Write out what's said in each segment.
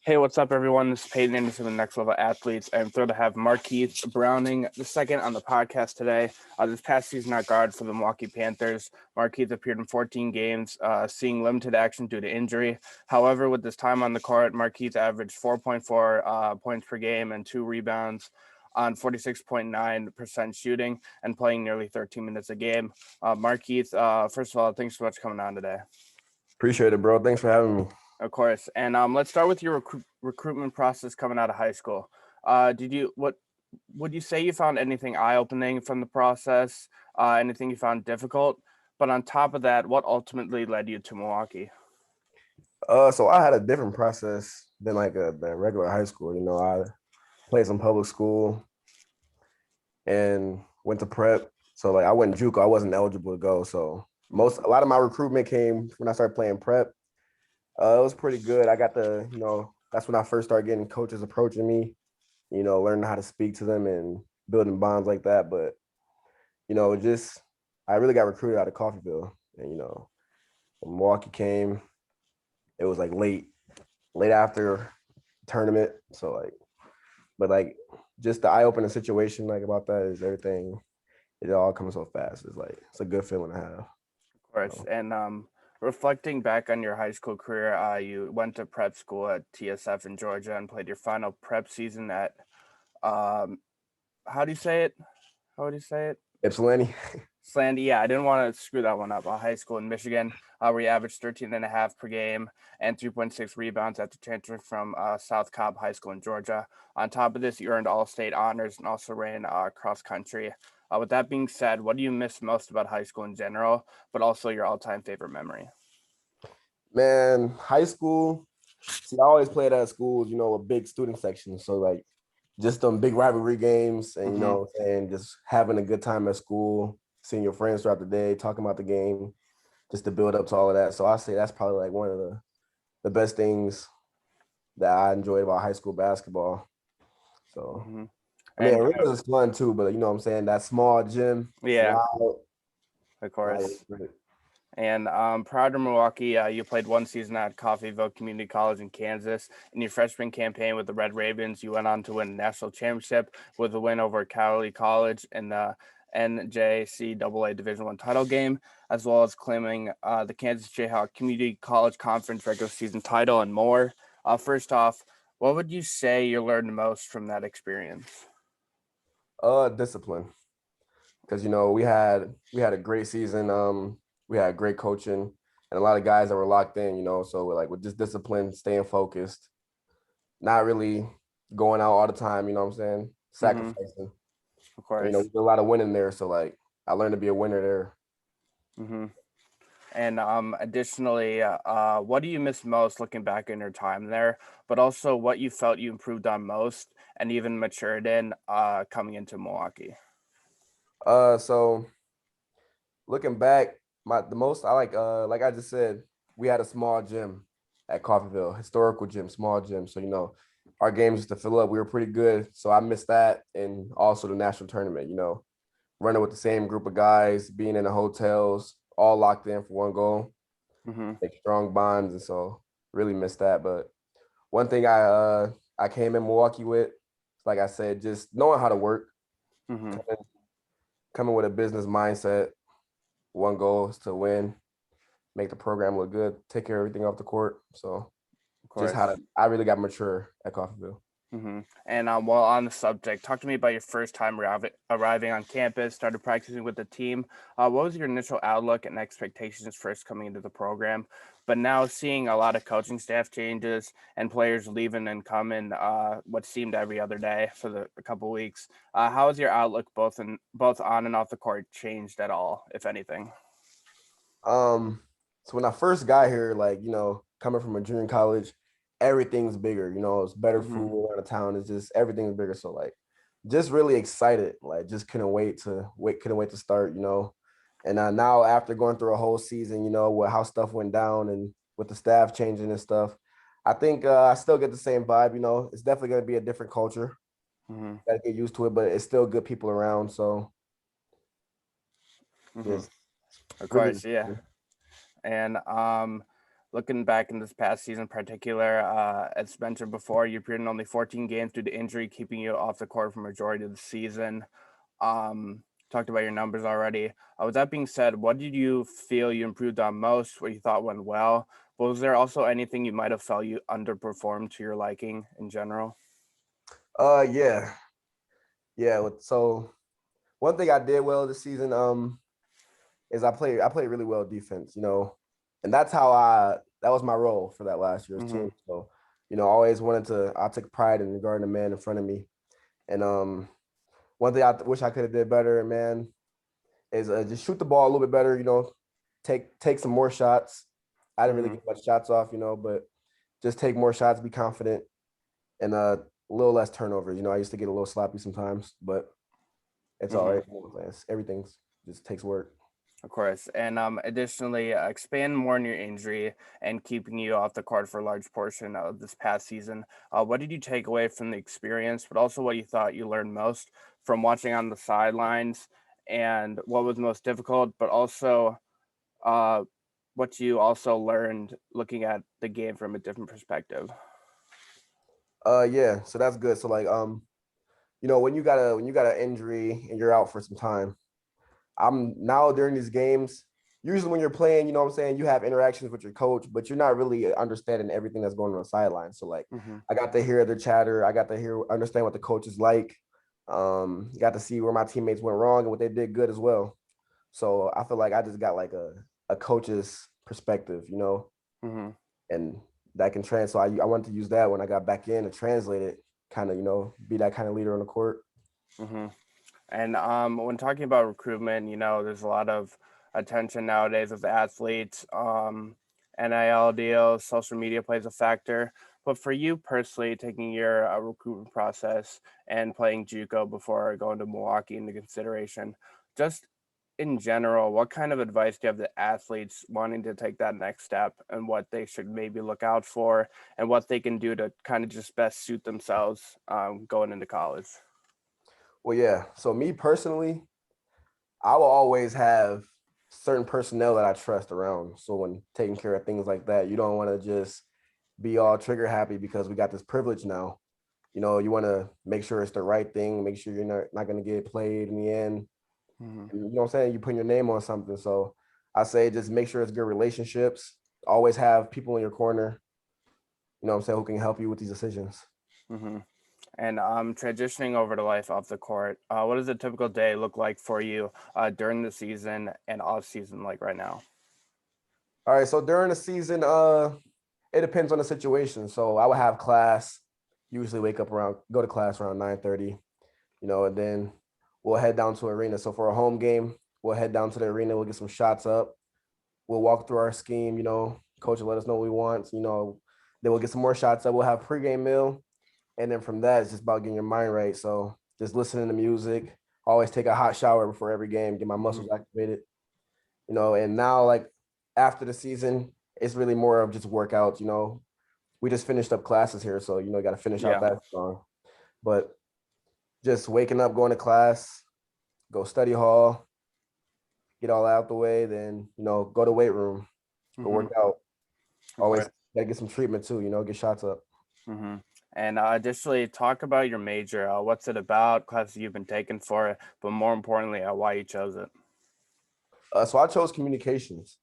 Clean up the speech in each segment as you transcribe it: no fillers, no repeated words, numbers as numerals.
Hey, what's up, everyone? This is Peyton Anderson with Next Level Athletes. I'm thrilled to have Markeith Browning II on the podcast today. This past season at guard for the Milwaukee Panthers, Markeith appeared in 14 games, seeing limited action due to injury. However, with this time on the court, Markeith averaged 4.4 points per game and 2 rebounds on 46.9% shooting and playing nearly 13 minutes a game. Markeith, first of all, thanks so much for coming on today. Appreciate it, bro. Thanks for having me. Of course. And let's start with your recruitment process coming out of high school. What would you say you found anything eye-opening from the process? Anything you found difficult? But on top of that, what ultimately led you to Milwaukee? So I had a different process than the regular high school. I played some public school and went to prep. So I went JUCO. I wasn't eligible to go. So a lot of my recruitment came when I started playing prep. It was pretty good. I got that's when I first started getting coaches approaching me, learning how to speak to them and building bonds like that. But, I really got recruited out of Coffeyville. And, when Milwaukee came, it was late after tournament. So just the eye-opening situation about that is everything. It all comes so fast. It's a good feeling to have. Of course. And reflecting back on your high school career, you went to prep school at TSF in Georgia and played your final prep season at, how do you say it? How would you say it? Ypsilanti. Slandy, yeah, I didn't want to screw that one up. High school in Michigan, where you averaged 13.5 per game and 3.6 rebounds after transferring from South Cobb High School in Georgia. On top of this, you earned all-state honors and also ran cross country. With that being said, what do you miss most about high school in general, but also your all-time favorite memory? Man, high school. See, I always played at schools, a big student section. So just them big rivalry games and, and just having a good time at school, seeing your friends throughout the day, talking about the game, just to build up to all of that. So I say that's probably one of the best things that I enjoyed about high school basketball. So, I mean, it was fun too, but what I'm saying, that small gym. Yeah, loud, of course. And prior to Milwaukee, you played one season at Coffeyville Community College in Kansas. In your freshman campaign with the Red Ravens, you went on to win a national championship with a win over Cowley College in the NJCAA Division I title game, as well as claiming the Kansas Jayhawk Community College Conference regular season title and more. First off, what would you say you learned most from that experience? Discipline. Because we had a great season. We had great coaching and a lot of guys that were locked in, so with just discipline, staying focused, not really going out all the time, you know what I'm saying? Sacrificing. Of course. We did a lot of winning there. So I learned to be a winner there. And additionally, what do you miss most looking back in your time there, but also what you felt you improved on most and even matured in coming into Milwaukee? So looking back, the most I like I just said, we had a small gym at Coffeyville, historical gym, small gym. So, our games used to fill up. We were pretty good. So I missed that. And also the national tournament, running with the same group of guys, being in the hotels, all locked in for one goal, make strong bonds. And so really missed that. But one thing I came in Milwaukee with, like I said, just knowing how to work, coming with a business mindset. One goal is to win, make the program look good, take care of everything off the court. So just I really got mature at Coffeyville. And while on the subject, talk to me about your first time arriving on campus, started practicing with the team. What was your initial outlook and expectations first coming into the program? But now seeing a lot of coaching staff changes and players leaving and coming, what seemed every other day for a couple of weeks, how has your outlook both on and off the court changed at all, if anything? So when I first got here, coming from a junior college, everything's bigger, it's better food around the town. It's just everything's bigger. So just really excited, just couldn't wait to start, And now after going through a whole season, with how stuff went down and with the staff changing and stuff, I think I still get the same vibe. It's definitely going to be a different culture. Gotta get used to it, but it's still good people around. So of course, yeah. And Looking back in this past season in particular, as mentioned before, you appeared in only 14 games due to injury, keeping you off the court for majority of the season. Talked about your numbers already. With that being said, what did you feel you improved on most? What you thought went well? But was there also anything you might have felt you underperformed to your liking in general? Yeah, yeah. So one thing I did well this season, is I played really well defense, and that was my role for that last year's Mm-hmm. team. So, I always I took pride in regarding the man in front of me. And one thing I wish I could have did better, man, is just shoot the ball a little bit better. Take some more shots. I didn't really Mm-hmm. get much shots off, but just take more shots, be confident, and a little less turnovers. I used to get a little sloppy sometimes, but it's all Mm-hmm. right. Everything's just takes work. Of course. And additionally, expand more on your injury and keeping you off the court for a large portion of this past season. What did you take away from the experience, but also what you thought you learned most from watching on the sidelines, and what was most difficult, but also uh, what you also learned looking at the game from a different perspective? Yeah, so that's good. So like, when you got an injury and you're out for some time, I'm now during these games. Usually when you're playing, you know what I'm saying, you have interactions with your coach, but you're not really understanding everything that's going on the sideline. So like, Mm-hmm. I got to hear their chatter. I got to understand what the coach is like. Got to see where my teammates went wrong and what they did good as well. So I feel like I just got like a coach's perspective, Mm-hmm. and that can translate. So I wanted to use that when I got back in and translate it, kind of, be that kind of leader on the court. Mm-hmm. And when talking about recruitment, there's a lot of attention nowadays with athletes. NIL deals, social media plays a factor. But for you personally, taking your recruitment process and playing JUCO before going to Milwaukee into consideration, just in general, what kind of advice do you have to athletes wanting to take that next step, and what they should maybe look out for, and what they can do to kind of just best suit themselves going into college? Well, yeah. So me personally, I will always have certain personnel that I trust around. So when taking care of things like that, you don't want to just be all trigger happy because we got this privilege now. You want to make sure it's the right thing, make sure you're not going to get played in the end. Mm-hmm. And you know what I'm saying? You put your name on something. So I say just make sure it's good relationships. Always have people in your corner, what I'm saying, who can help you with these decisions. Mm-hmm. And transitioning over to life off the court, what does a typical day look like for you during the season and off season, like right now? All right. So during the season, it depends on the situation. So I would have class, usually go to class around 9:30, and then we'll head down to arena. So for a home game, we'll head down to the arena, we'll get some shots up, we'll walk through our scheme, coach will let us know what we want, then we'll get some more shots up, we'll have pregame meal. And then from that, it's just about getting your mind right. So just listening to music, always take a hot shower before every game, get my Mm-hmm. muscles activated, and now like after the season, it's really more of just workouts, we just finished up classes here. So, got to finish out Yeah. that strong. But just waking up, going to class, go study hall, get all out the way, then, go to weight room, go Mm-hmm. work out. Of Always course. gotta get some treatment too, get shots up. Mm-hmm. And additionally, talk about your major. What's it about? Classes you've been taking for it, but more importantly, why you chose it. So I chose communications,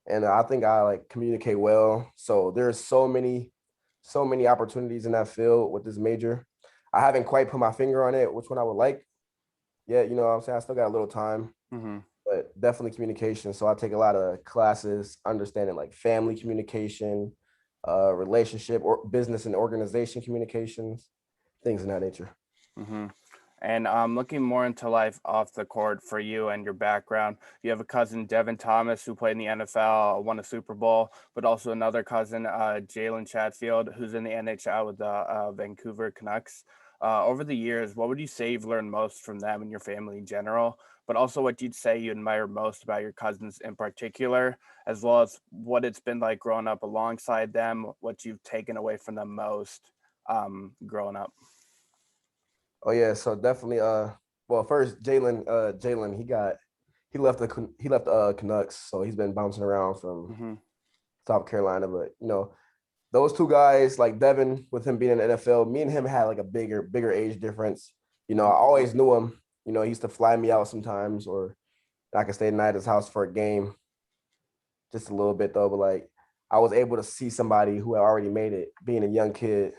and I think I like communicate well. So there's so many opportunities in that field with this major. I haven't quite put my finger on it, which one I would like yet. You know what I'm saying? I still got a little time, Mm-hmm. but definitely communication. So I take a lot of classes, understanding like family communication, relationship or business and organization communications, things in that nature. Mm-hmm. And looking more into life off the court for you and your background, you have a cousin, Devin Thomas, who played in the NFL, won a Super Bowl, but also another cousin, Jalen Chatfield, who's in the NHL with the Vancouver Canucks. Over the years, what would you say you've learned most from them and your family in general, but also what you'd say you admire most about your cousins in particular, as well as what it's been like growing up alongside them, what you've taken away from them most growing up? Oh yeah, so definitely. Well, first Jalen, he left the Canucks, so he's been bouncing around from Mm-hmm. South Carolina. But those two guys, like Devin, with him being in the NFL, me and him had like a bigger age difference. I always knew him. He used to fly me out sometimes, or I could stay the night at his house for a game, just a little bit though. But like, I was able to see somebody who had already made it, being a young kid,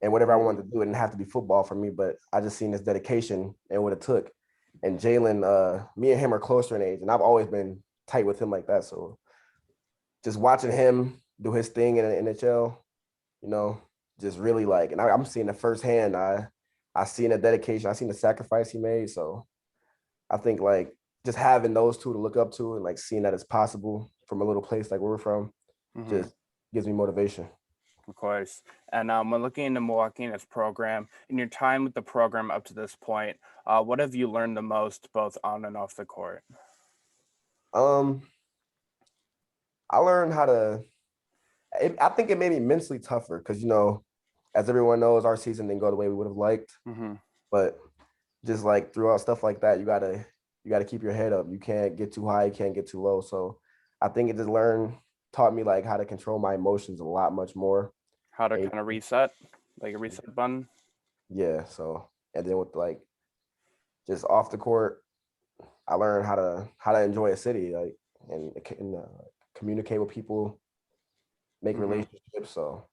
and whatever I wanted to do, it didn't have to be football for me. But I just seen his dedication and what it took. And Jalen, me and him are closer in age, and I've always been tight with him like that. So just watching him do his thing in the NHL, just really like, and I'm seeing it firsthand. I seen the dedication, I seen the sacrifice he made. So I think like just having those two to look up to and like seeing that it's possible from a little place like where we're from, just gives me motivation. Of course. And when looking into Milwaukee and its program, in your time with the program up to this point, what have you learned the most, both on and off the court? I learned how to. I think it made me mentally tougher because as everyone knows, our season didn't go the way we would have liked. But just like throughout stuff like that, you gotta keep your head up. You can't get too high, you can't get too low. So I think it just taught me like how to control my emotions a lot much more. How to kind of reset, like a reset button. Yeah. So and then with like just off the court, I learned how to enjoy a city, like and communicate with people, make relationships. So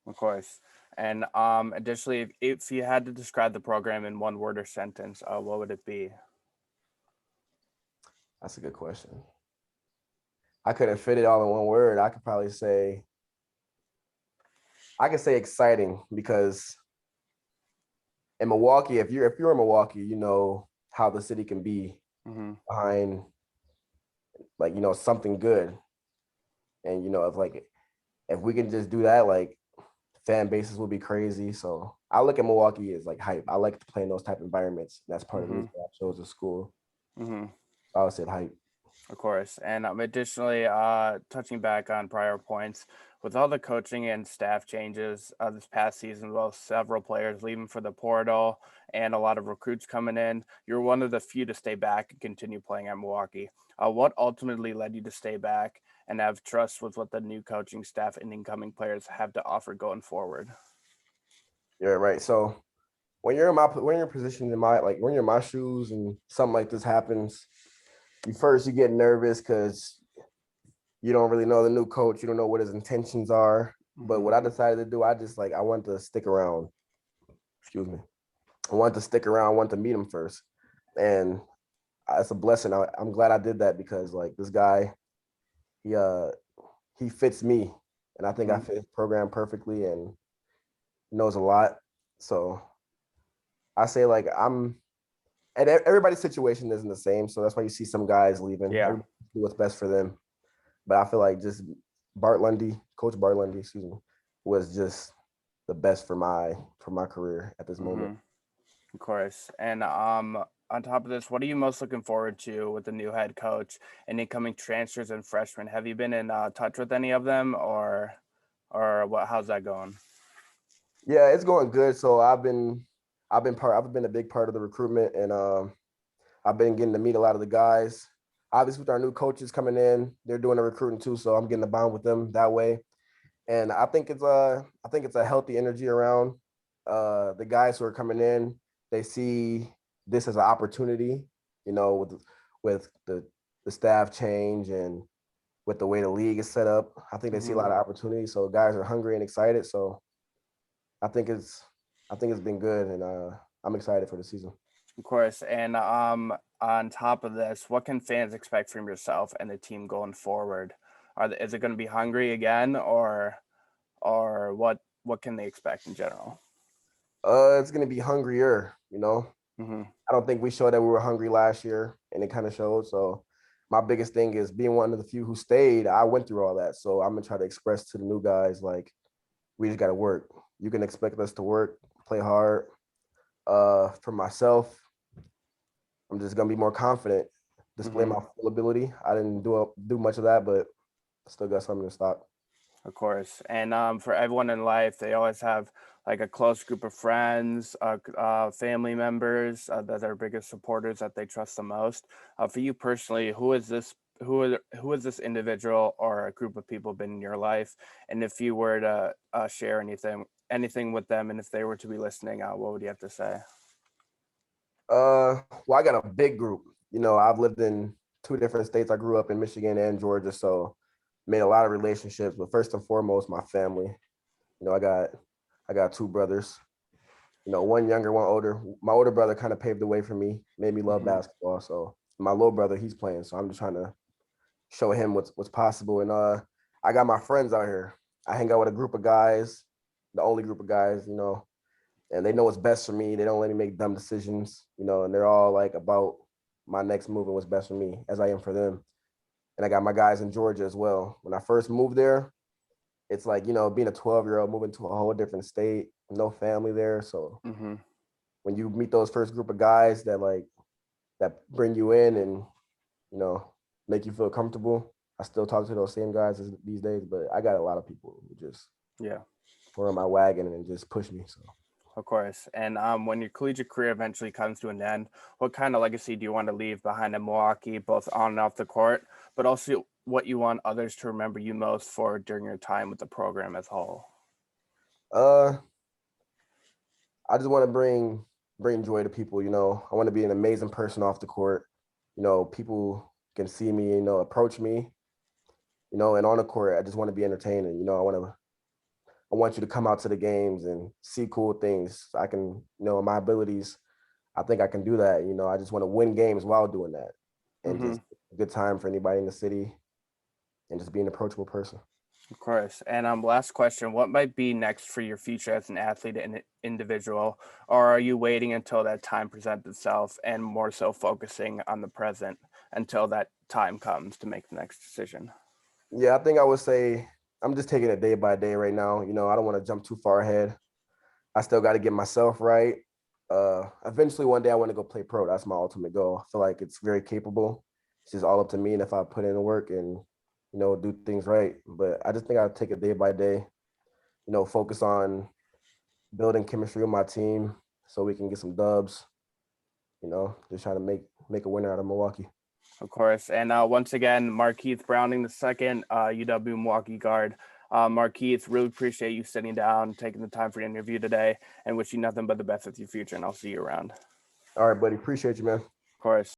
of course. And additionally, if you had to describe the program in one word or sentence, what would it be? That's a good question. I couldn't fit it all in one word. I could say exciting because in Milwaukee, if you're in Milwaukee, you know how the city can be behind like something good. And if we can just do that, like fan bases will be crazy. So I look at Milwaukee as like hype. I like to play in those type of environments. That's part of the reason I chose the school. I would say hype. Of course. And additionally, touching back on prior points, with all the coaching and staff changes this past season, well, several players leaving for the portal and a lot of recruits coming in, you're one of the few to stay back and continue playing at Milwaukee. What ultimately led you to stay back and have trust with what the new coaching staff and incoming players have to offer going forward? Yeah, right. So when you're in your position when you're in my shoes and something like this happens, you get nervous because you don't really know the new coach. You don't know what his intentions are. But what I decided to do, I want to stick around. Excuse me. I want to stick around. I want to meet him first. And it's a blessing. I'm glad I did that because like this guy, he fits me. And I think I fit his program perfectly and knows a lot. So I say like and everybody's situation isn't the same. So that's why you see some guys leaving. Yeah. Everybody do what's best for them. But I feel like just Coach Bart Lundy, excuse me, was just the best for my career at this moment. Of course. And on top of this, what are you most looking forward to with the new head coach and incoming transfers and freshmen? Have you been in touch with any of them, or what? How's that going? Yeah, it's going good. So I've been a big part of the recruitment, and I've been getting to meet a lot of the guys. Obviously, with our new coaches coming in, they're doing the recruiting too, so I'm getting to bond with them that way. And I think it's a healthy energy around the guys who are coming in. They see this as an opportunity, with the staff change and with the way the league is set up. I think they see a lot of opportunity. So guys are hungry and excited. So I think it's been good, and I'm excited for the season. Of course. And on top of this, what can fans expect from yourself and the team going forward? Is it going to be hungry again, or what can they expect in general? It's gonna be hungrier. I don't think we showed that we were hungry last year, and it kind of showed. So my biggest thing is being one of the few who stayed. I went through all that, so I'm gonna try to express to the new guys like we just gotta work. You can expect us to work, play hard. For myself, I'm just gonna be more confident, display my full ability. I didn't do much of that, but I still got something to stop. Of course. And for everyone in life, they always have like a close group of friends, family members that are biggest supporters that they trust the most. For you personally, who is this who has this individual or a group of people been in your life, and if you were to share anything with them, and if they were to be listening, what would you have to say? Well, I got a big group. I've lived in 2 different states. I grew up in Michigan and Georgia, so made a lot of relationships. But first and foremost, my family. I got 2 brothers. One younger, one older. My older brother kind of paved the way for me, made me love basketball. So my little brother, he's playing. So I'm just trying to show him what's possible. And I got my friends out here. I hang out with a group of guys, the only group of guys, and they know what's best for me. They don't let me make dumb decisions, and they're all like about my next move and what's best for me as I am for them. And I got my guys in Georgia as well. When I first moved there, it's like, being a 12-year-old moving to a whole different state, no family there. So when you meet those first group of guys that bring you in and, make you feel comfortable, I still talk to those same guys these days, but I got a lot of people who just were on my wagon and just push me. So. Of course. And when your collegiate career eventually comes to an end, what kind of legacy do you want to leave behind in Milwaukee, both on and off the court, but also what you want others to remember you most for during your time with the program as a whole? I just want to bring joy to people. I want to be an amazing person off the court. People can see me, approach me, and on the court, I just want to be entertaining. I want you to come out to the games and see cool things. I can, my abilities, I think I can do that. I just want to win games while doing that, and just a good time for anybody in the city, and just be an approachable person. Of course. And last question, what might be next for your future as an athlete and individual? Or are you waiting until that time presents itself and more so focusing on the present until that time comes to make the next decision? Yeah, I think I would say I'm just taking it day by day right now. I don't want to jump too far ahead. I still got to get myself right. Eventually one day I want to go play pro. That's my ultimate goal. I feel like it's very capable. It's just all up to me. And if I put in the work and, do things right, but I just think I'll take it day by day, focus on building chemistry with my team so we can get some dubs, just trying to make a winner out of Milwaukee. Of course. And once again, Markeith Browning II, UW-Milwaukee guard. Markeith, really appreciate you sitting down, taking the time for the interview today, and wish you nothing but the best with your future, and I'll see you around. All right, buddy. Appreciate you, man. Of course.